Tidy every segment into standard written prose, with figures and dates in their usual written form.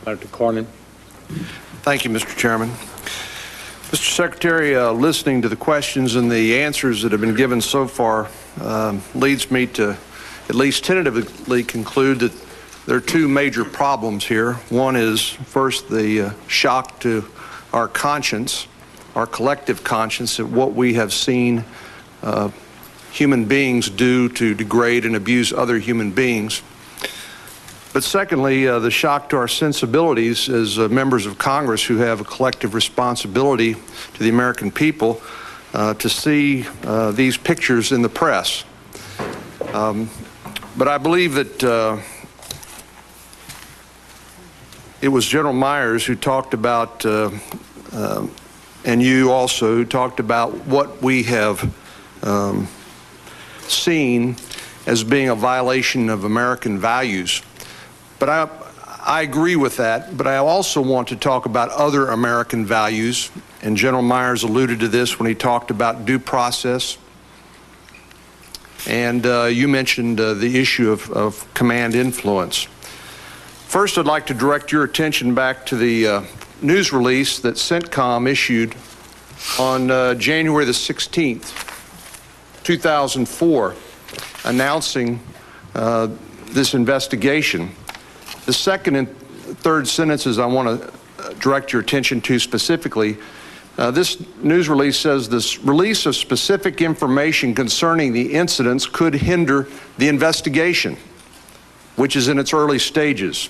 Senator Cornyn. Thank you, Mr. Chairman. Mr. Secretary, listening to the questions and the answers that have been given so far leads me to at least tentatively conclude that there are two major problems here. One is, first, the shock to our conscience, our collective conscience, at what we have seen human beings do to degrade and abuse other human beings. But secondly, the shock to our sensibilities as members of Congress who have a collective responsibility to the American people to see these pictures in the press. But I believe that it was General Myers who talked about, and you also, who talked about what we have seen as being a violation of American values. But I agree with that, but I also want to talk about other American values, and General Myers alluded to this when he talked about due process. And you mentioned the issue of command influence. First, I'd like to direct your attention back to the news release that CENTCOM issued on January the 16th, 2004, announcing this investigation. The second and third sentences I want to direct your attention to specifically. This news release says this release of specific information concerning the incidents could hinder the investigation, which is in its early stages.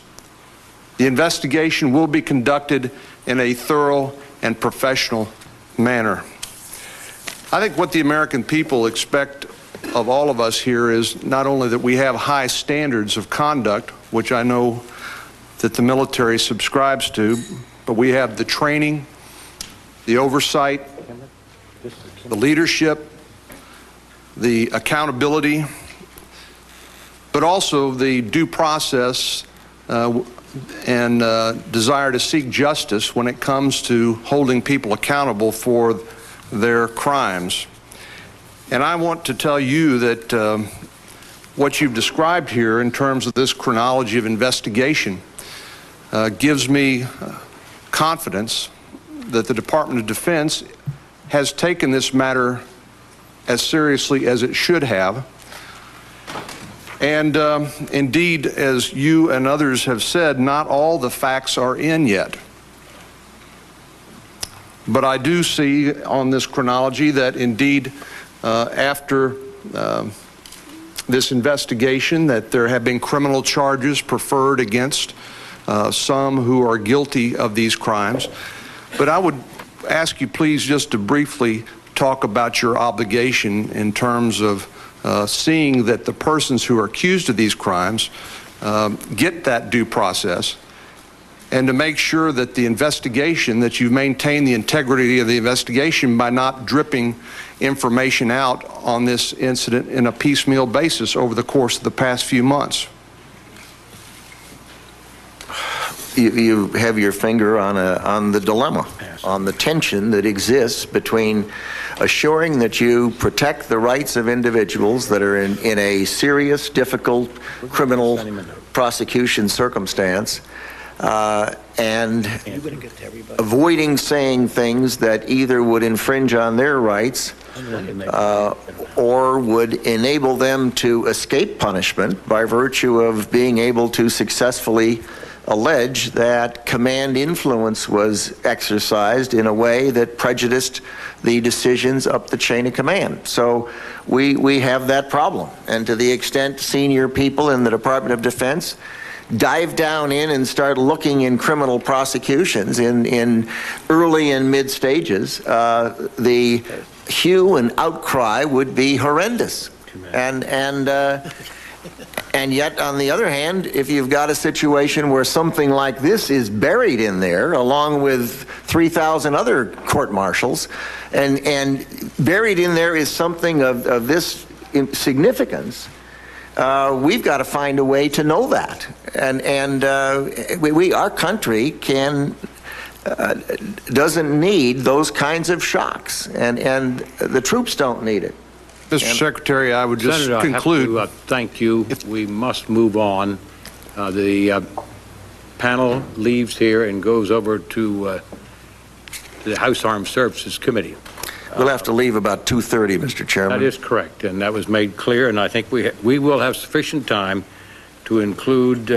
The investigation will be conducted in a thorough and professional manner. I think what the American people expect of all of us here is not only that we have high standards of conduct, which I know that the military subscribes to, but we have the training, the oversight, the leadership, the accountability, but also the due process and desire to seek justice when it comes to holding people accountable for their crimes. And I want to tell you that what you've described here in terms of this chronology of investigation gives me confidence that the Department of Defense has taken this matter as seriously as it should have. And indeed, as you and others have said, not all the facts are in yet. But I do see on this chronology that indeed after this investigation that there have been criminal charges preferred against some who are guilty of these crimes. But I would ask you please just to briefly talk about your obligation in terms of seeing that the persons who are accused of these crimes get that due process, and to make sure that the investigation, that you maintain the integrity of the investigation by not dripping information out on this incident in a piecemeal basis over the course of the past few months. You have your finger on the dilemma, on the tension that exists between assuring that you protect the rights of individuals that are in a serious, difficult criminal prosecution circumstance, and avoiding saying things that either would infringe on their rights or would enable them to escape punishment by virtue of being able to successfully allege that command influence was exercised in a way that prejudiced the decisions up the chain of command. So we have that problem. And to the extent senior people in the Department of Defense dive down in and start looking in criminal prosecutions in early and mid stages, the hue and outcry would be horrendous. And yet, on the other hand, if you've got a situation where something like this is buried in there, along with 3,000 other court-martials, and buried in there is something of this significance, we've got to find a way to know that. And our country doesn't need those kinds of shocks, and the troops don't need it. Mr. Secretary, I would just conclude. I have to thank you. We must move on. The panel leaves here and goes over to the House Armed Services Committee. We'll have to leave about 2:30, Mr. Chairman. That is correct, and that was made clear, and I think we will have sufficient time to include